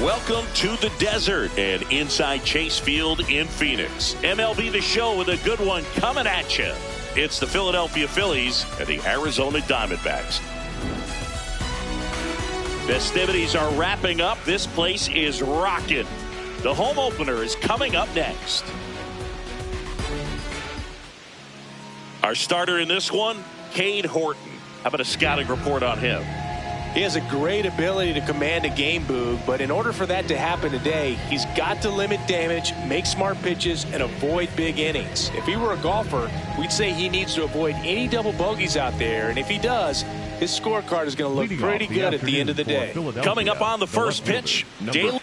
Welcome to the desert and inside Chase Field in Phoenix. MLB The Show with a good one coming at you. It's the Philadelphia Phillies and the Arizona Diamondbacks. Festivities are wrapping up. This place is rocking. The home opener is coming up next. Our starter in this one, Cade Horton. How about a scouting report on him? He has a great ability to command a game, Boog, but in order for that to happen today, he's got to limit damage, make smart pitches, and avoid big innings. If he were a golfer, we'd say he needs to avoid any double bogeys out there, and if he does, his scorecard is going to look pretty good at the end of the day. Coming up on the first pitch, Dale.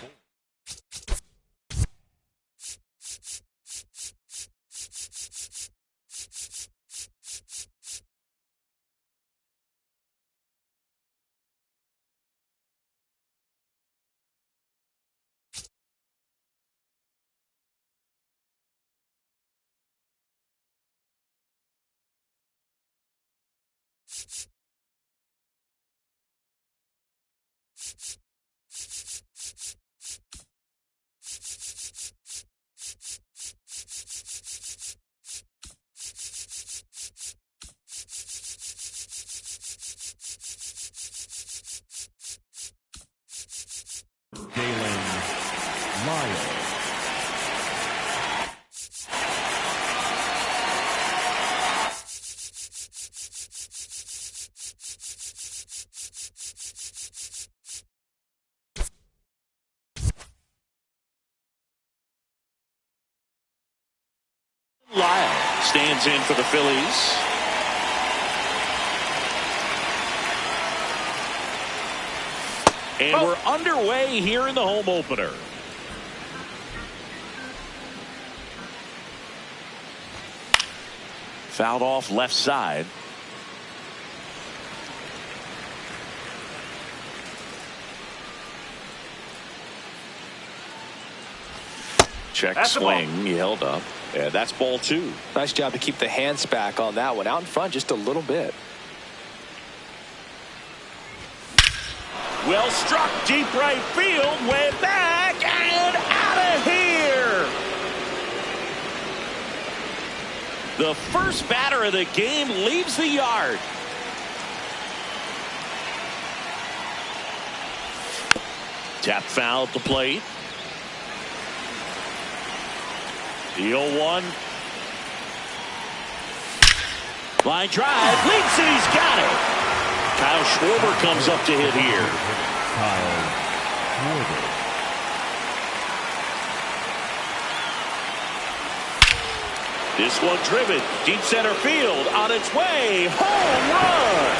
Lyle stands in for the Phillies. And we're underway here in the home opener. Fouled off left side. Check swing. He held up. Yeah, that's ball two. Nice job to keep the hands back on that one. Out in front just a little bit. Well struck, deep right field, way back and out of here. The first batter of the game leaves the yard. Tap foul at the plate. The 0-1. Line drive, leaps and he's got it. Kyle Schwarber comes up to hit here. Kyle Schwarber. This one driven deep center field on its way. Home run.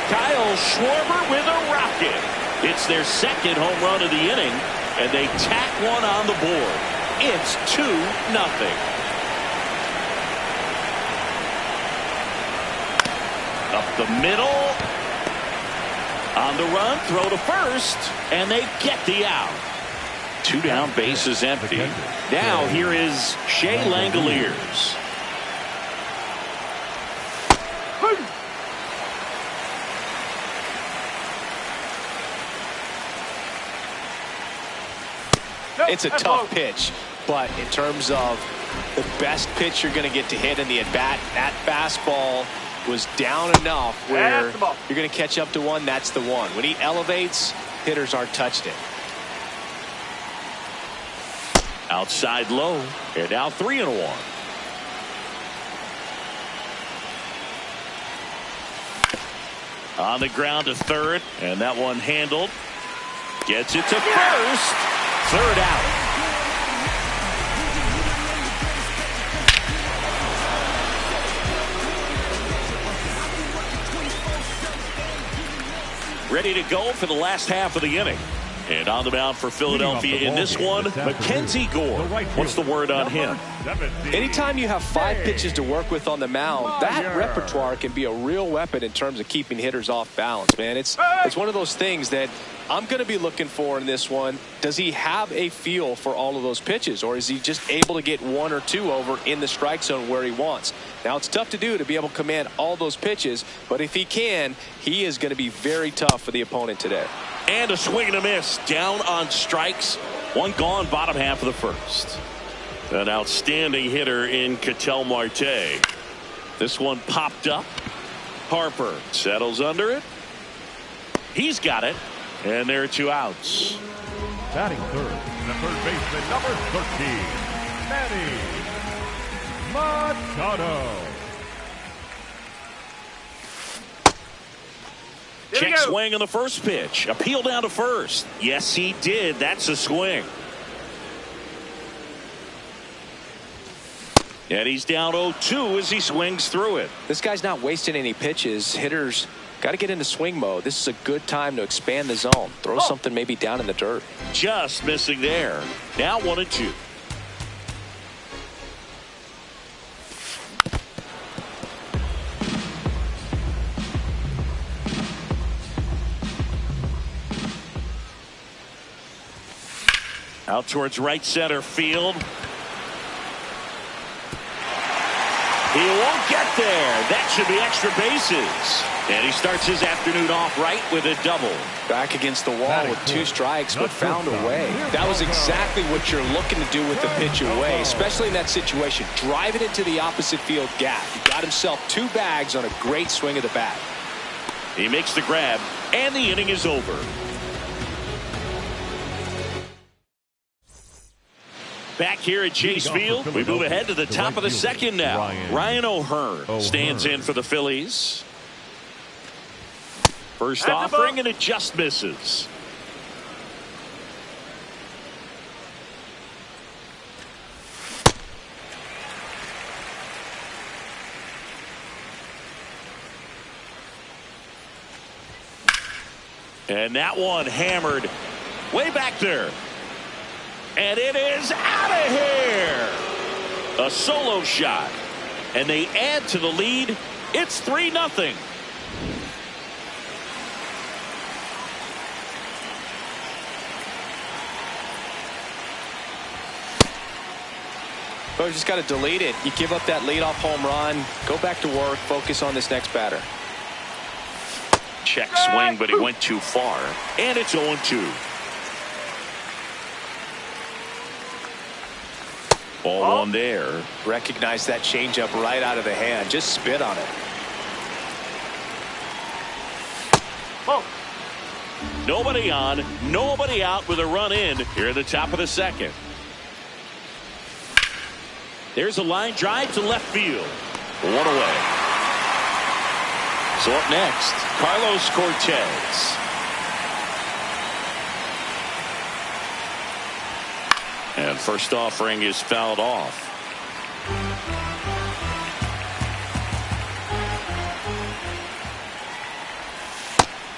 Kyle Schwarber with a rocket. It's their second home run of the inning, and they tack one on the board. It's 2-0. Up the middle. On the run, throw to first, and they get the out. Two down, bases empty. Now here is Shea Langoliers. It's a tough pitch, but in terms of the best pitch you're going to get to hit in the at-bat, that fastball was down enough where you're going to catch up to one. That's the one. When he elevates, hitters aren't touched it. Outside low, and now 3-1. On the ground to third, and that one handled. Gets it to first. Third out. Ready to go for the last half of the inning. And on the mound for Philadelphia in this one, Mackenzie Gore. What's the word on him? Anytime you have 5 pitches to work with on the mound, that repertoire can be a real weapon in terms of keeping hitters off balance, man. It's one of those things that I'm going to be looking for in this one. Does he have a feel for all of those pitches, or is he just able to get 1 or 2 over in the strike zone where he wants? Now, it's tough to do to be able to command all those pitches, but if he can, he is going to be very tough for the opponent today. And a swing and a miss. Down on strikes. One gone, bottom half of the first. An outstanding hitter in Ketel Marte. This one popped up. Harper settles under it. He's got it. And there are 2 outs. Batting third, the third baseman, number 13, Manny Machado. Check swing on the first pitch. Appeal down to first. Yes, he did. That's a swing. And he's down 0-2 as he swings through it. This guy's not wasting any pitches. Hitters got to get into swing mode. This is a good time to expand the zone. Throw something maybe down in the dirt. Just missing there. Now 1-2. Out towards right center field. He won't get there. That should be extra bases. And he starts his afternoon off right with a double. Back against the wall with 2 strikes, but found a way. That was exactly what you're looking to do with the pitch away, especially in that situation. Drive it into the opposite field gap. He got himself 2 bags on a great swing of the bat. He makes the grab, and the inning is over. Back here at Chase Field, we move ahead to the top of the second now. Ryan O'Hearn stands in for the Phillies. First offering, and it just misses. And that one hammered way back there. And it is out of here. A solo shot. And they add to the lead. It's 3-0. But you just got to delete it. You give up that leadoff home run. Go back to work. Focus on this next batter. Check swing, but he went too far. And it's 0-2. Ball on there. Recognize that changeup right out of the hand. Just spit on it. Nobody on, nobody out with a run in here at the top of the second. There's a line drive to left field. 1 away. So up next, Carlos Cortez. And first offering is fouled off.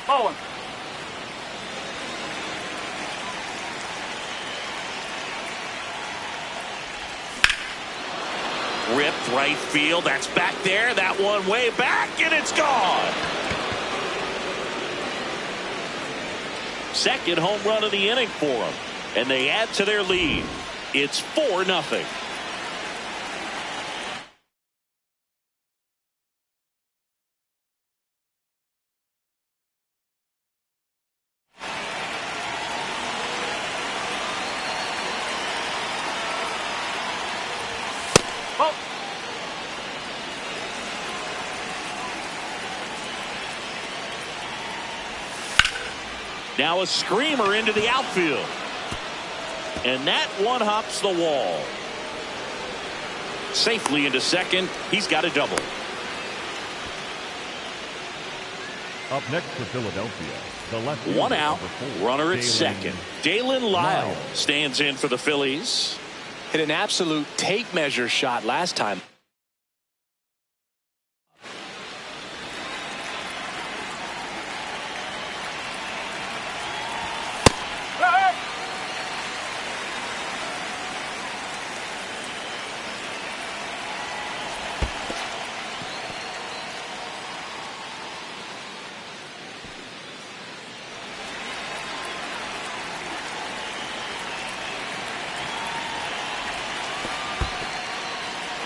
Bowling. Ripped right field. That's back there. That one way back, and it's gone. Second home run of the inning for them. And they add to their lead. It's 4-0. Now a screamer into the outfield. And that one hops the wall. Safely into second. He's got a double. Up next for Philadelphia, the left 1 out. Runner at Dalen second. Dalen Lyle stands in for the Phillies. Hit an absolute tape measure shot last time.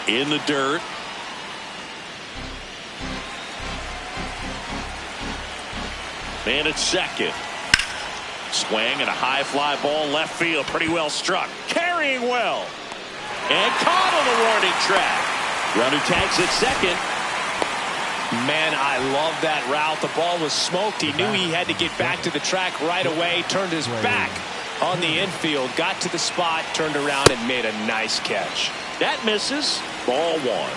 In the dirt. Man at second. swing and a high fly ball left field. Pretty well struck. Carrying well. And caught on the warning track. Runner tags at second. Man, I love that route. The ball was smoked. He knew he had to get back to the track right away. Turned his back on the infield. Got to the spot. Turned around and made a nice catch. That misses. Ball one.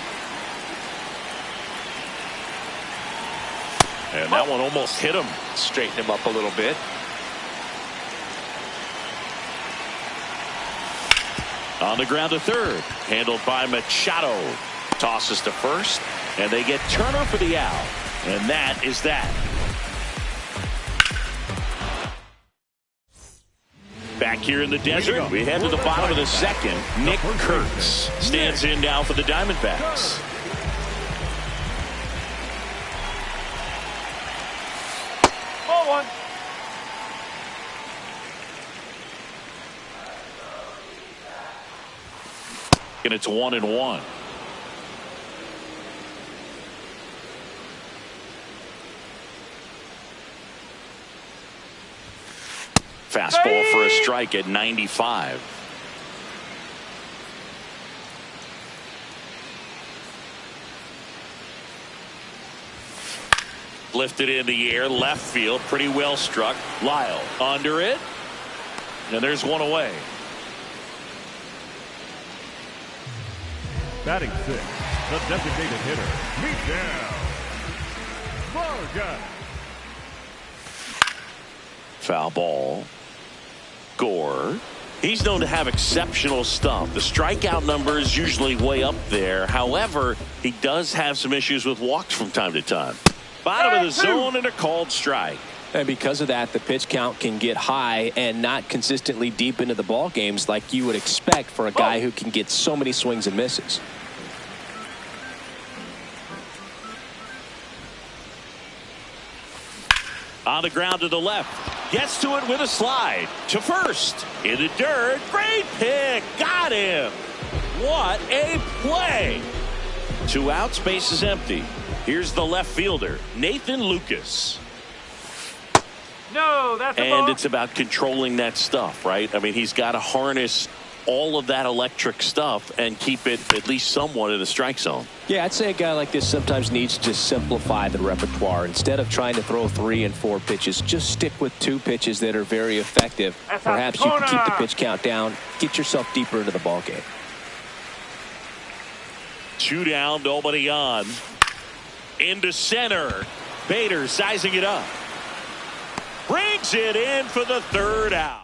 And that one almost hit him. Straighten him up a little bit. On the ground to third. Handled by Machado. Tosses to first. And they get Turner for the out. And that is that. Back here in the desert, we head to the bottom of the second. Nick Kurtz stands in now for the Diamondbacks. Ball one. And it's 1-1. Fastball for a strike at 95. Lifted in the air, left field, pretty well struck. Lyle under it. And there's one away. Batting sixth, the designated hitter, Miguel Vargas. Foul ball. Gore. He's known to have exceptional stuff. The strikeout number is usually way up there. However, he does have some issues with walks from time to time. Bottom of the zone and a called strike. And because of that, the pitch count can get high and not consistently deep into the ball games like you would expect for a guy who can get so many swings and misses. On the ground to the left. Gets to it with a slide. To first. In the dirt. Great pick. Got him. What a play. 2 outs. Base is empty. Here's the left fielder, Nathan Lucas. No, that's a And ball. it's about controlling that stuff, right? I mean, he's got to harness all of that electric stuff and keep it at least somewhat in the strike zone. Yeah, I'd say a guy like this sometimes needs to simplify the repertoire. Instead of trying to throw 3 and 4 pitches, just stick with 2 pitches that are very effective. That's Perhaps you can keep the pitch count down, get yourself deeper into the ball game. 2 down, nobody on. Into center. Bader sizing it up. Brings it in for the 3rd out.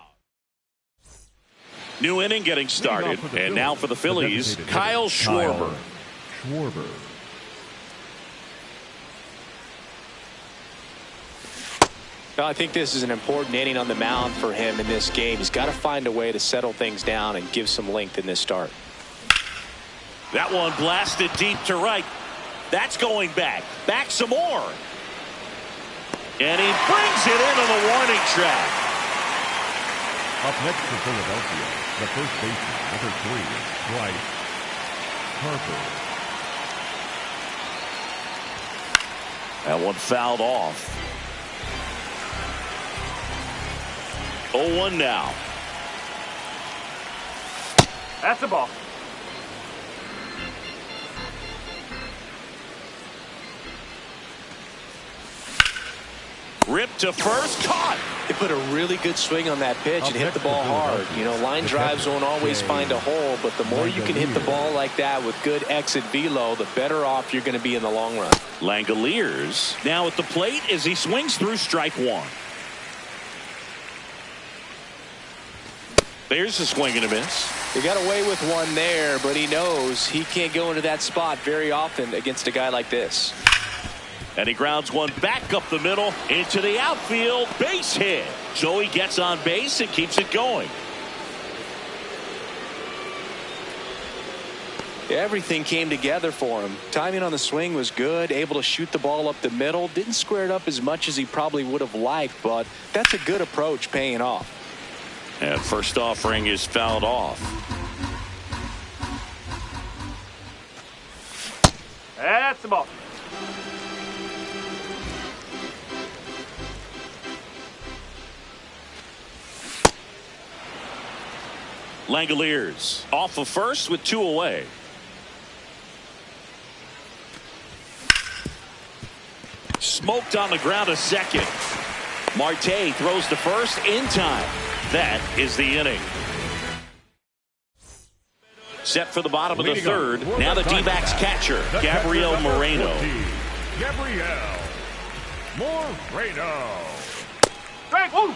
New inning getting started. And now for the Phillies, Kyle Schwarber. Well, I think this is an important inning on the mound for him in this game. He's got to find a way to settle things down and give some length in this start. That one blasted deep to right. That's going back. Back some more. And he brings it into the warning track. Up next for Philadelphia, the first baseman, number 3, Bryce Harper. That one fouled off. 0-1 now. That's a ball. Ripped to first, caught. They put a really good swing on that pitch and hit the ball hard. You know, line drives won't always find a hole, but the more you can hit the ball like that with good exit velo, the better off you're going to be in the long run. Langoliers now at the plate as he swings through strike 1. There's a swing and a miss. He got away with one there, but he knows he can't go into that spot very often against a guy like this. And he grounds one back up the middle into the outfield. Base hit. So he gets on base and keeps it going. Everything came together for him. Timing on the swing was good. Able to shoot the ball up the middle. Didn't square it up as much as he probably would have liked, but that's a good approach paying off. And first offering is fouled off. That's the ball. Langoliers off of first with 2 away. Smoked on the ground a second. Marte throws to first in time. That is the inning. Set for the bottom of the third. Now the D-backs catcher, Gabriel Moreno. Gabriel Moreno. Strike. Woo.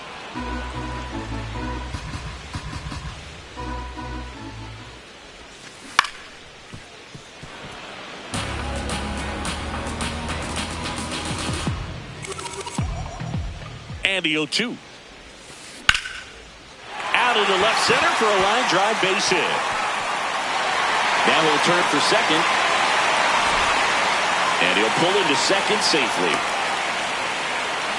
And the 0-2. Out into left center for a line drive base hit. Now he'll turn for second. And he'll pull into second safely.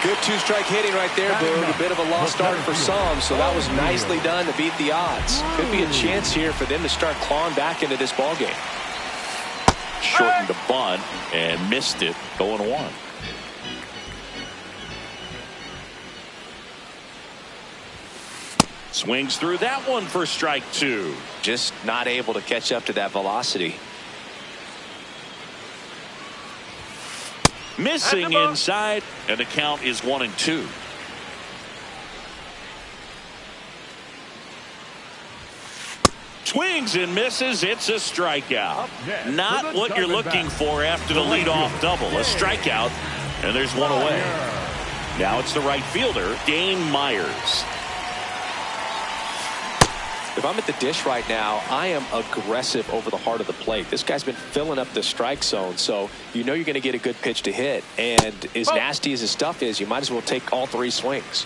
Good 2-strike hitting right there, Boog. A bit of a lost start for some, so that was nicely done to beat the odds. Could be a chance here for them to start clawing back into this ballgame. Shortened the bunt and missed it. 0-1. Swings through that one for strike 2. Just not able to catch up to that velocity. Missing inside, and the count is 1-2. Swings and misses. It's a strikeout. Not what you're looking for after the leadoff double. A strikeout, and there's one away. Now it's the right fielder, Dane Myers. If I'm at the dish right now, I am aggressive over the heart of the plate. This guy's been filling up the strike zone, so you know you're going to get a good pitch to hit. And as nasty as his stuff is, you might as well take all 3 swings.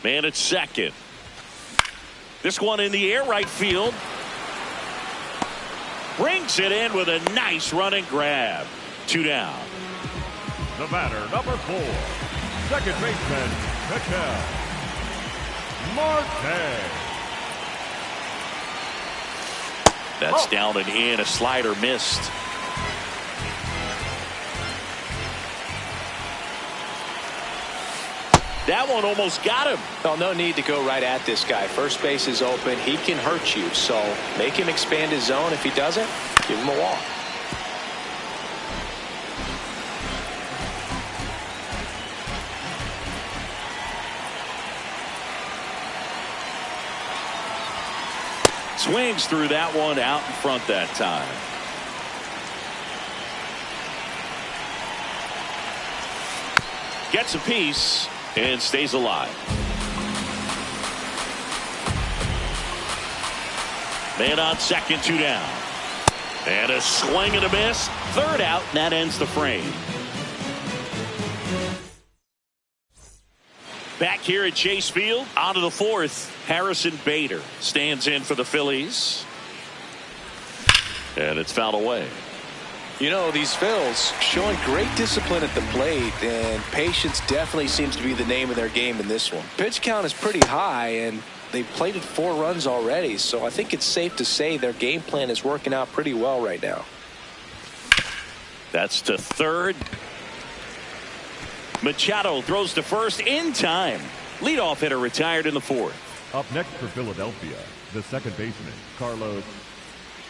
Man at second. This one in the air, right field. Brings it in with a nice running grab. 2 down. The batter, number 4, second baseman, Mikel Marte. That's down and in. A slider missed. That one almost got him. Well, no need to go right at this guy. First base is open. He can hurt you, so make him expand his zone. If he doesn't, give him a walk. Swings through that one, out in front that time. Gets a piece and stays alive. Man on second, 2 down. And a swing and a miss. Third out, and that ends the frame. Back here at Chase Field, on to the 4th. Harrison Bader stands in for the Phillies. And it's fouled away. You know, these Phils showing great discipline at the plate, and patience definitely seems to be the name of their game in this one. Pitch count is pretty high, and they've plated 4 runs already, so I think it's safe to say their game plan is working out pretty well right now. That's to third. Machado throws to first in time. Leadoff hitter retired in the 4th. Up next for Philadelphia, the second baseman, Carlos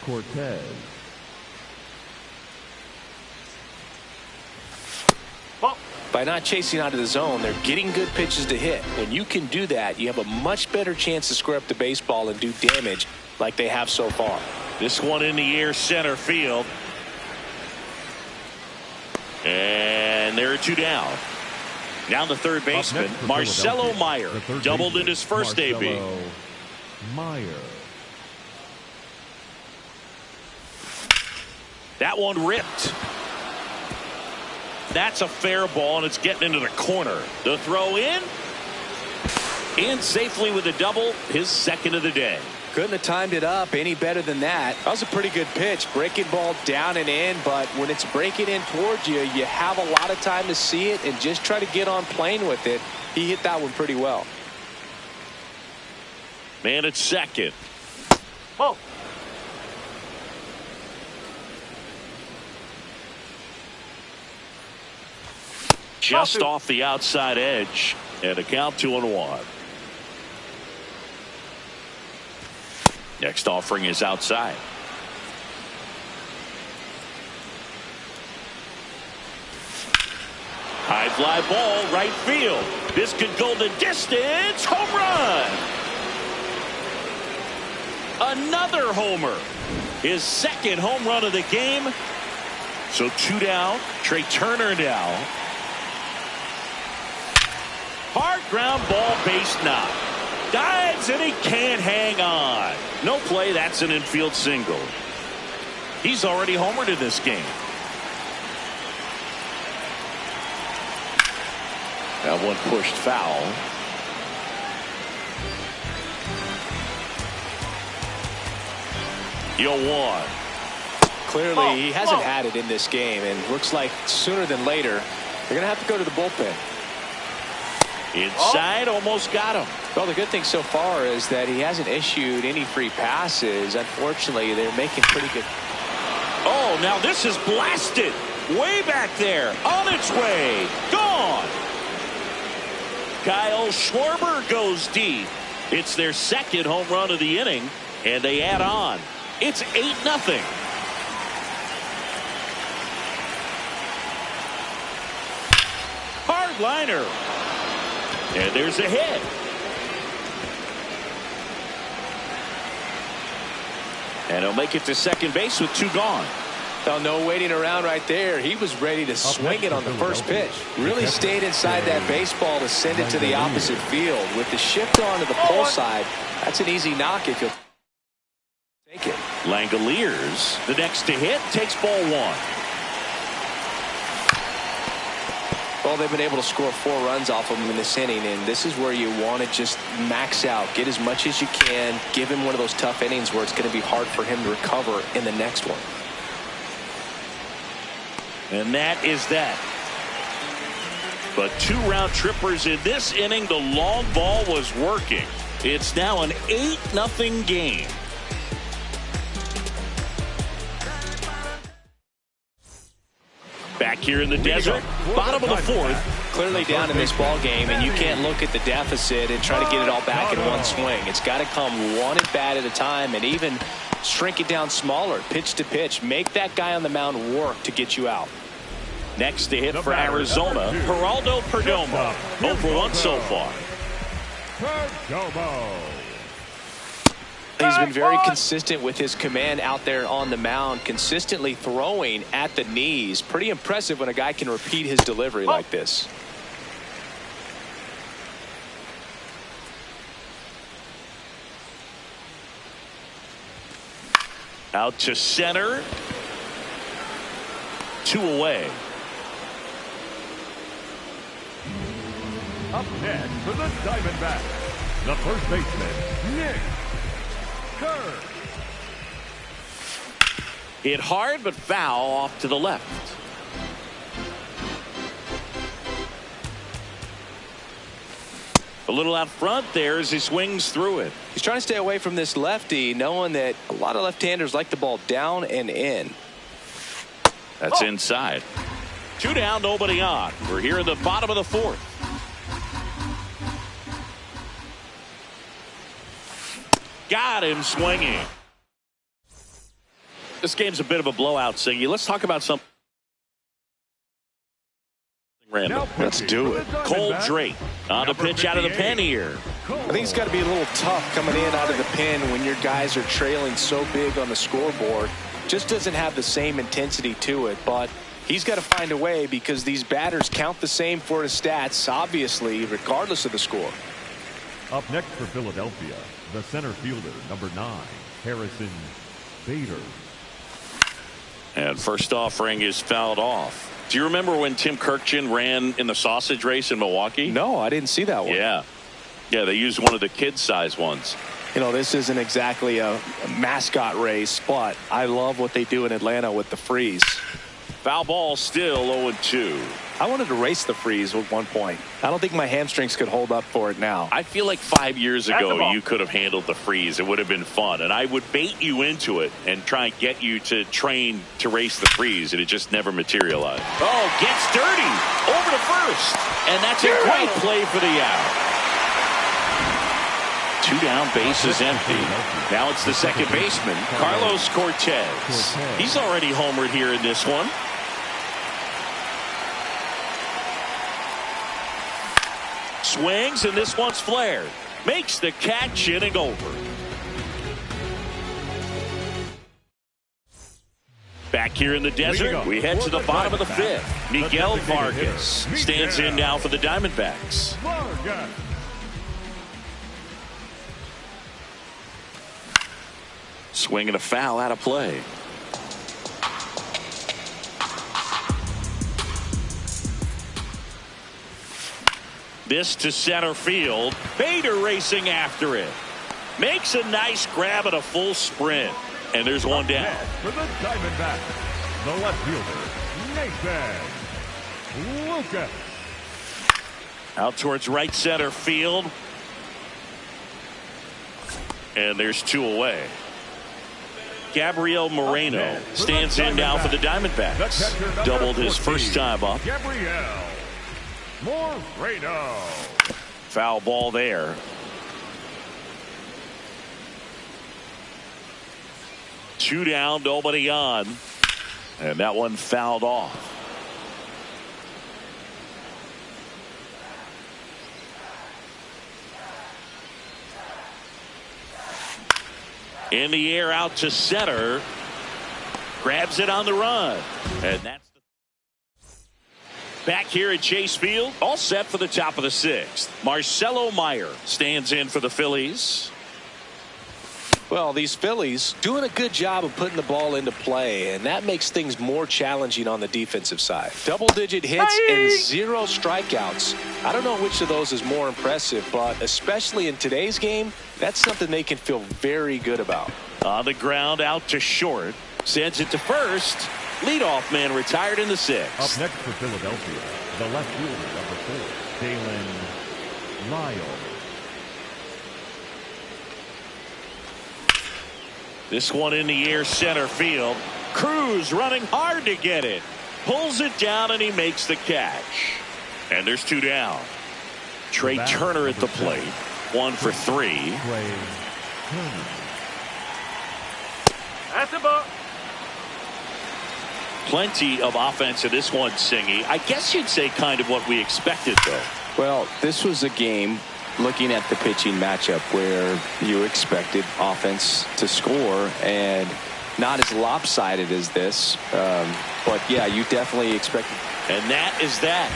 Cortez. By not chasing out of the zone, they're getting good pitches to hit. When you can do that, you have a much better chance to square up the baseball and do damage like they have so far. This one in the air, center field. And there are 2 down. Now the third baseman, Marcelo Meyer, doubled in his first debut. Meyer. That one ripped. That's a fair ball, and it's getting into the corner. The throw in safely with a double, his second of the day. Couldn't have timed it up any better than that. That was a pretty good pitch. Breaking ball down and in, but when it's breaking in towards you, you have a lot of time to see it and just try to get on plane with it. He hit that one pretty well. Man at second. Whoa. Just off the outside edge, and a count 2-1. Next offering is outside. High fly ball, right field. This could go the distance. Home run. Another homer. His second home run of the game. So 2 down. Trey Turner now. Hard ground ball, base knock. Dives and he can't hang on. No play. That's an infield single. He's already homered in this game. That one pushed foul. Yo, one. Clearly, he hasn't had it in this game, and looks like sooner than later, they're going to have to go to the bullpen. Inside, almost got him. Well, the good thing so far is that he hasn't issued any free passes. Unfortunately, they're making pretty good. Oh, now this is blasted. Way back there. On its way. Gone. Kyle Schwarber goes deep. It's their second home run of the inning, and they add on. It's 8-0. Hard liner. And there's a hit. And he'll make it to second base with 2 gone. Well, no waiting around right there. He was ready to swing it on the first pitch. Really stayed inside that baseball to send it to the opposite field. With the shift on to the pull side, that's an easy knock if you'll take it. Langoliers, the next to hit, takes ball 1. Well, they've been able to score 4 runs off of him in this inning, and this is where you want to just max out, get as much as you can, give him one of those tough innings where it's going to be hard for him to recover in the next one. And that is that. But 2 round trippers in this inning. The long ball was working. It's now an 8-0 game. Back here in the desert, bottom of the 4th. Clearly down in this ball game, and you can't look at the deficit and try to get it all back in one swing. It's got to come one at bat at a time, and even shrink it down smaller, pitch to pitch. Make that guy on the mound work to get you out. Next to hit for Arizona, Geraldo Perdomo. 0 for 1 so far. Perdomo. He's been very consistent with his command out there on the mound, consistently throwing at the knees. Pretty impressive when a guy can repeat his delivery like this. Out to center. 2 away. Up next for the Diamondbacks, the first baseman, Nick Kerr. Hit hard but foul off to the left. A little out front there as he swings through it. He's trying to stay away from this lefty, knowing that a lot of left-handers like the ball down and in. That's inside. 2 down, nobody on. We're here in the bottom of the 4th. Got him swinging. This game's a bit of a blowout, Siggy. Let's talk about something random. Let's do it. Cole Drake on the pitch out of the pen here. I think it's got to be a little tough coming in out of the pen when your guys are trailing so big on the scoreboard. Just doesn't have the same intensity to it, but he's got to find a way because these batters count the same for his stats, obviously, regardless of the score. Up next for Philadelphia, the center fielder, number 9, Harrison Bader. And first offering is fouled off. Do you remember when Tim Kirkjian ran in the sausage race in Milwaukee? No, I didn't see that one. Yeah, they used one of the kid-size ones. You know, this isn't exactly a mascot race, but I love what they do in Atlanta with the freeze. Foul ball, still 0-2. I wanted to race the freeze at one point. I don't think my hamstrings could hold up for it now. I feel like 5 years ago you could have handled the freeze. It would have been fun, and I would bait you into it and try and get you to train to race the freeze, and it just never materialized. Oh, gets dirty over to first, and that's a great play for the out. 2 down, bases empty. Now it's the second baseman, Carlos Cortez. He's already homered here in this one. Swings, and this one's flared. Makes the catch, inning over. Back here in the desert, we head to the bottom of the 5th. Miguel Vargas stands in now for the Diamondbacks. Swing and a foul out of play. This to center field. Bader racing after it. Makes a nice grab at a full sprint. And there's one down. For the Diamondbacks, the left fielder, Nathan Lucas. Out towards right center field. And there's 2 away. Gabriel Moreno stands in now for the Diamondbacks. Doubled his first time up. Gabriel Moreno. Foul ball there. Two down, nobody on. And that one fouled off. In the air out to center. Grabs it on the run. And that's back here at Chase Field. All set for the top of the 6th. Marcelo Meyer stands in for the Phillies. Well, these Phillies doing a good job of putting the ball into play, and that makes things more challenging on the defensive side. Double-digit hits and 0 strikeouts. I don't know which of those is more impressive, but especially in today's game, that's something they can feel very good about. On the ground, out to short. Sends it to first. Leadoff man retired in the 6th. Up next for Philadelphia, the left fielder, number 4, Dalen Lyle. This one in the air center field. Cruz running hard to get it. Pulls it down and he makes the catch. And there's 2 down. Trey Turner at the plate. 1 for 3. That's the ball. Plenty of offense in this one, Singy. I guess you'd say kind of what we expected, though. Well, this was a game, looking at the pitching matchup, where you expected offense to score, and not as lopsided as this. But yeah, you definitely expected. And that is that.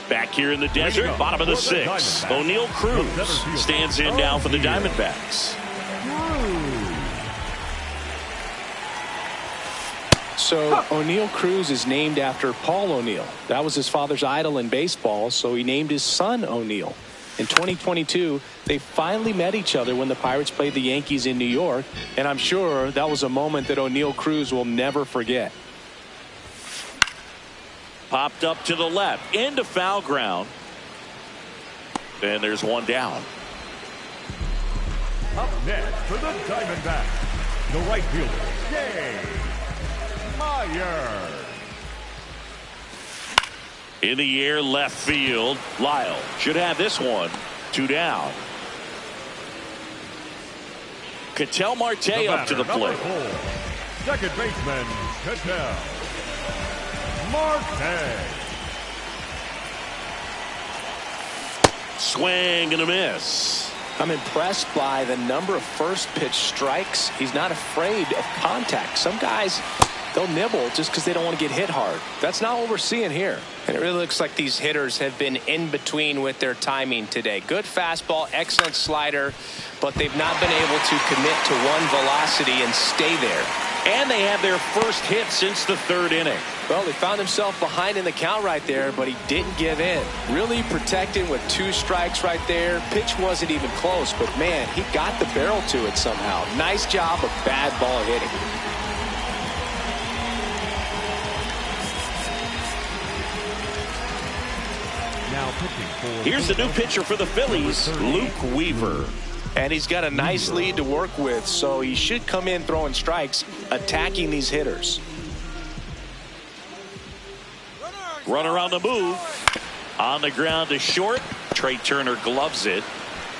Back here in the desert, bottom of the 6th. O'Neal Cruz stands in now for the Diamondbacks. So O'Neal Cruz is named after Paul O'Neill. That was his father's idol in baseball, so he named his son O'Neal. In 2022, they finally met each other when the Pirates played the Yankees in New York, and I'm sure that was a moment that O'Neal Cruz will never forget. Popped up to the left, into foul ground. And there's 1 down. Up next for the Diamondbacks, the right fielder, Jay Meyer. In the air left field, Lyle should have this one. 2 down. Ketel Marte up to the plate. 4, second baseman, Ketel Marte. Swing and a miss. I'm impressed by the number of first pitch strikes. He's not afraid of contact. Some guys, they'll nibble just because they don't want to get hit hard. That's not what we're seeing here. And it really looks like these hitters have been in between with their timing today. Good fastball, excellent slider, but they've not been able to commit to one velocity and stay there. And they have their first hit since the 3rd inning. Well, he found himself behind in the count right there, but he didn't give in. Really protecting with 2 strikes right there. Pitch wasn't even close, but man, he got the barrel to it somehow. Nice job of bad ball hitting. Now pitching for Here's the new pitcher for the Phillies, Luke Weaver. And he's got a nice lead to work with, so he should come in throwing strikes, attacking these hitters. Runner on the move. On the ground to short. Trey Turner gloves it.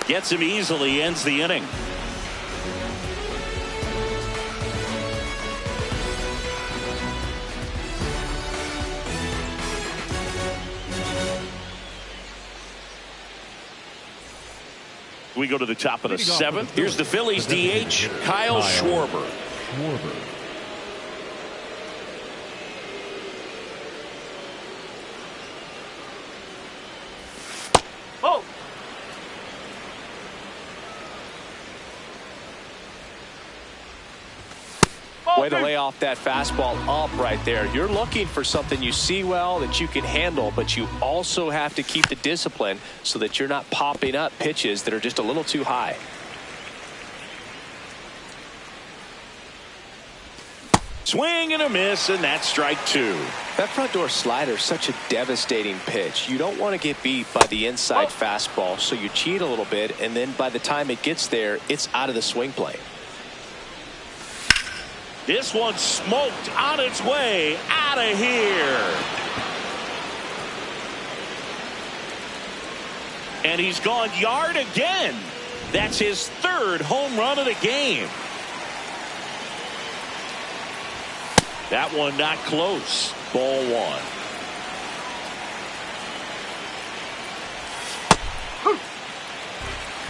Gets him easily, ends the inning. We go to the top of the seventh. Here's the Phillies DH, Kyle Schwarber. Oh. Way to lay off that fastball up right there. You're looking for something you see well that you can handle, but you also have to keep the discipline so that you're not popping up pitches that are just a little too high. Swing and a miss, and that's strike two. That front door slider is such a devastating pitch. You don't want to get beat by the inside fastball, so you cheat a little bit, and then by the time it gets there, it's out of the swing plane. This one smoked on its way out of here. And he's gone yard again. That's his third home run of the game. That one not close. Ball one.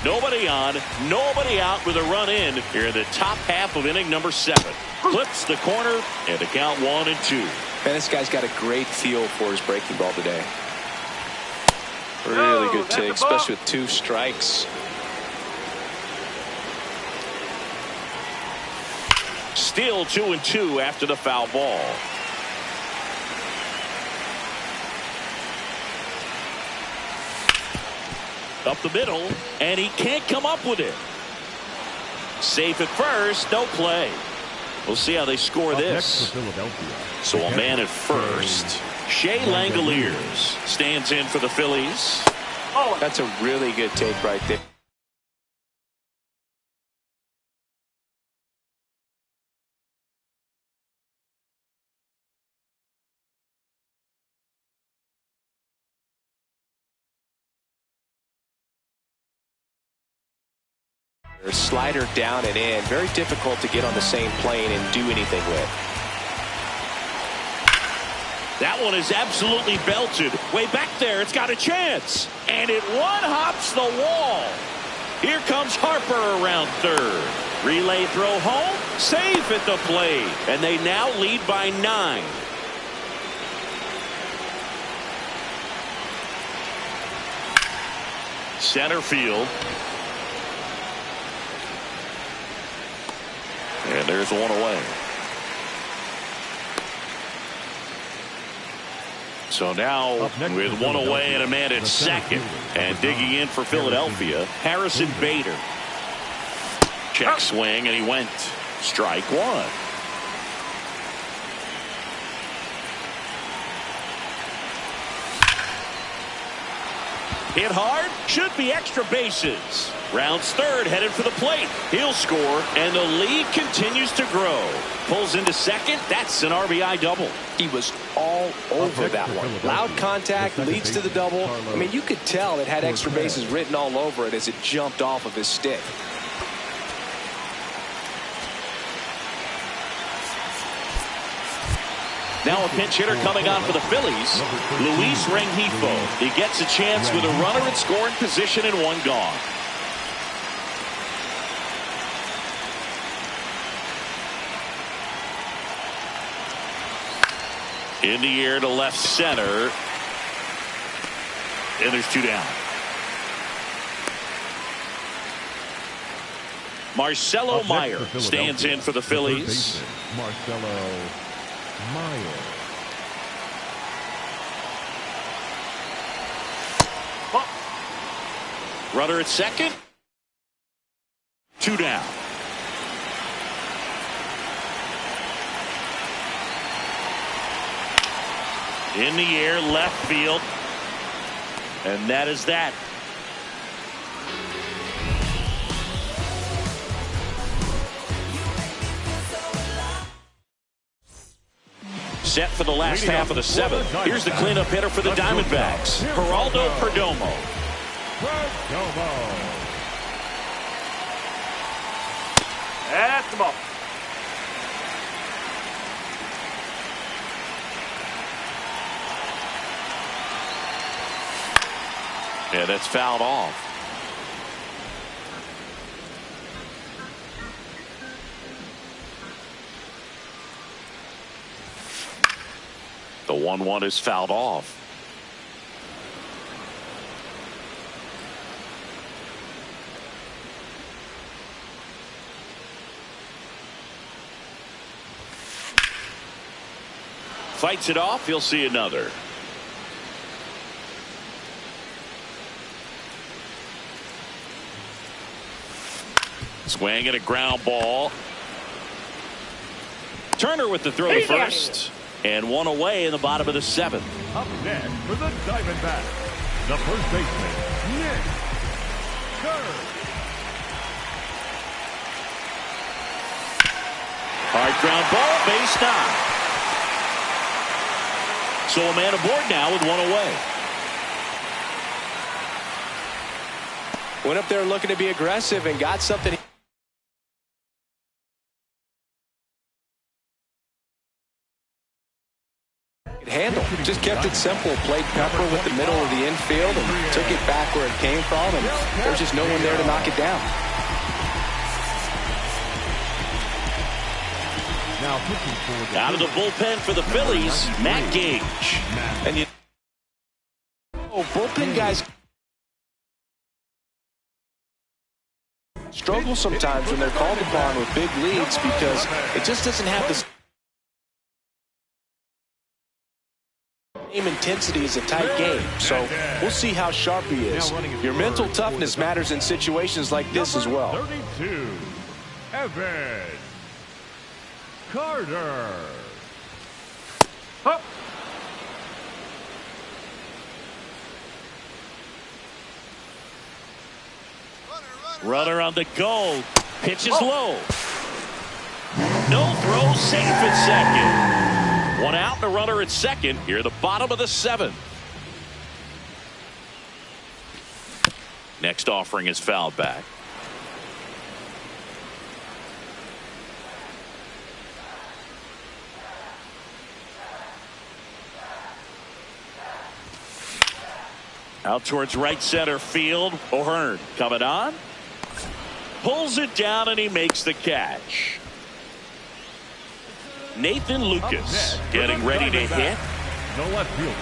Nobody on, nobody out with a run in here in the top half of inning number 7. Clips the corner and the count 1-2. Man, this guy's got a great feel for his breaking ball today. Really good take, especially with 2 strikes. Still 2-2 after the foul ball. Up the middle, and he can't come up with it. Safe at first, no play. We'll see how they score this. So a man at first. Shea Langoliers stands in for the Phillies. Oh, that's a really good take right there. Slider down and in. Very difficult to get on the same plane and do anything with. That one is absolutely belted. Way back there, it's got a chance. And it one-hops the wall. Here comes Harper around third. Relay throw home. Safe at the plate. And they now lead by 9. Center field. And there's one away. So now with one away and a man at second, and digging in for Philadelphia, Harrison Bader. Check swing, and he went. Strike one. Hit hard, should be extra bases. Rounds third, headed for the plate. He'll score, and the lead continues to grow. Pulls into second. That's an RBI double. He was all over that one. Loud contact leads to the double. I mean, you could tell it had extra bases written all over it as it jumped off of his stick. Now a pinch hitter coming on for the Phillies, Luis Rengifo. He gets a chance with a runner in scoring position and one gone. In the air to left center. And there's 2 down. Marcelo Meyer stands in for the Phillies. Marcelo Meyer. Runner at second. 2 down. In the air, left field. And that is that. set for the last half of the seventh. Here's the cleanup hitter for the Diamondbacks, Geraldo Perdomo. That's the ball. Yeah, that's fouled off. The 1-1 is fouled off. Fights it off. He'll see another. Swing and a ground ball. Turner with the throw to first. And one away in the bottom of the seventh. Up next for the Diamondbacks, the first baseman, Nick Kerr. Hard ground ball, base knock. So a man aboard now with one away. Went up there looking to be aggressive and got something. Handle. Just kept it simple. Played pepper with the middle of the infield and took it back where it came from, and there's just no one there to knock it down. Now pitching for the Out of the bullpen for the Phillies, Matt Gage. And you bullpen guys struggle sometimes when they're called upon with big leads because it just doesn't have the same intensity as a tight game. So we'll see how sharp he is. Your mental toughness matters in situations like this as well. 32, Evan Carter. Up. Runner on the go. Pitch is low. No throw, safe at second. One out and a runner at second. Here at the bottom of the seventh. Next offering is fouled back. Out towards right center field. O'Hearn coming on. Pulls it down and he makes the catch. Nathan Lucas getting ready to hit. The left fielder,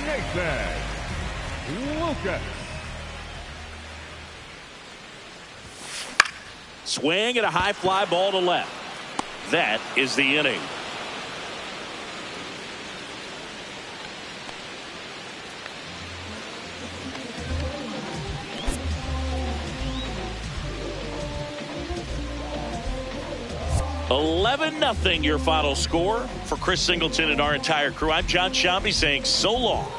Nathan Lucas. Swing and a high fly ball to left. That is the inning. (11-0) your final score. For Chris Singleton and our entire crew, I'm John Shambi saying so long.